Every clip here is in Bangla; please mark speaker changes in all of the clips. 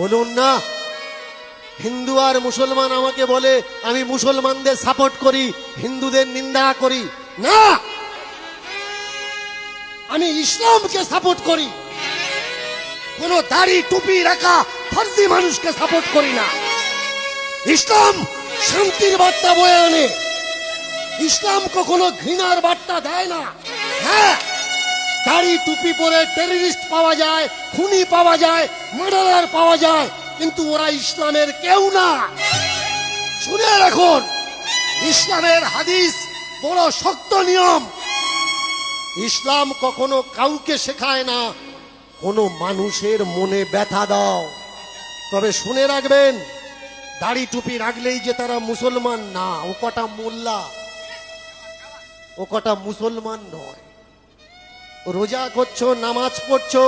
Speaker 1: বলুন না। হিন্দু আর মুসলমান আমাকে বলে আমি মুসলমানদের সাপোর্ট করি, হিন্দুদের নিন্দা করি। না, আমি ইসলামকে সাপোর্ট করি। কোন দাড়ি টুপি রাখা ফর্জি মানুষকে সাপোর্ট করি না। ইসলাম শান্তির বার্তা বয়ে আনে। ইসলাম কখনো ঘৃণার বার্তা দেয় না। হ্যাঁ, দাড়ি টুপি পরে টেররিস্ট পাওয়া যায়, খুনি পাওয়া যায়, মার্ডারার পাওয়া যায়, কিন্তু ওরা ইসলামের কেউ না। শুনে রাখুন, ইসলামের হাদিস বড় শক্ত নিয়ম। ইসলাম কখনো কাউকে শেখায় না কোনো মানুষের মনে ব্যথা দাও। তবে শুনে রাখবেন, দাড়ি টুপি রাখলেই যে তারা মুসলমান না, ও কটা মোল্লা, ও কটা মুসলমান নয়। রোজা করছো, নামাজ পড়ছো,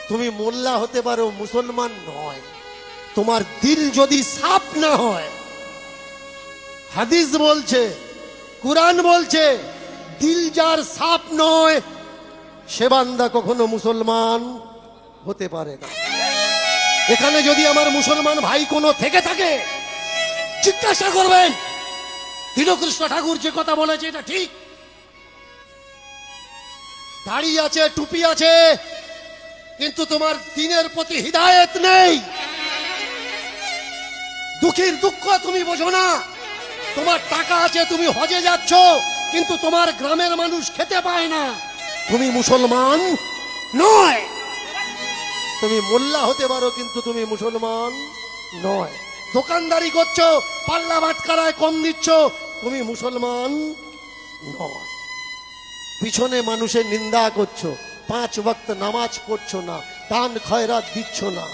Speaker 1: তুমি মোল্লা হতে পারো, মুসলমান নয়। তোমার দিল যদি সাফ না হয়, হাদিস বলছে, কুরআন বলছে, দিল যার সাফ নয় সে বান্দা কখনো মুসলমান হতে পারে না। এখানে যদি আমার মুসলমান ভাই কোনো থেকে থাকে, জিজ্ঞাসা করবেন দীনকৃষ্ণ ঠাকুর যে কথা বলেছে এটা ঠিক। দাড়ি আছে, টুপি আছে, কিন্তু তোমার দিনের প্রতি হিদায়েত নেই। দুঃখীর দুঃখ তুমি বোঝো না। তোমার টাকা আছে, তুমি হজে যাচ্ছ, কিন্তু তোমার গ্রামের মানুষ খেতে পায় না। তুমি মুসলমান নয়। তুমি মোল্লা হতে পারো, কিন্তু তুমি মুসলমান নয়। দোকানদারি করছো, পাল্লা বাটকারায় কম দিচ্ছ, তুমি মুসলমান নয়। পিছনে মানুষের নিন্দা করছো, 5 ওয়াক্ত নামাজ পড়ছো না, দান খয়রাত দিচ্ছ না,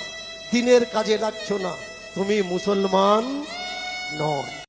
Speaker 1: দিনের কাজে লাগছো না, তুমি মুসলমান নয়।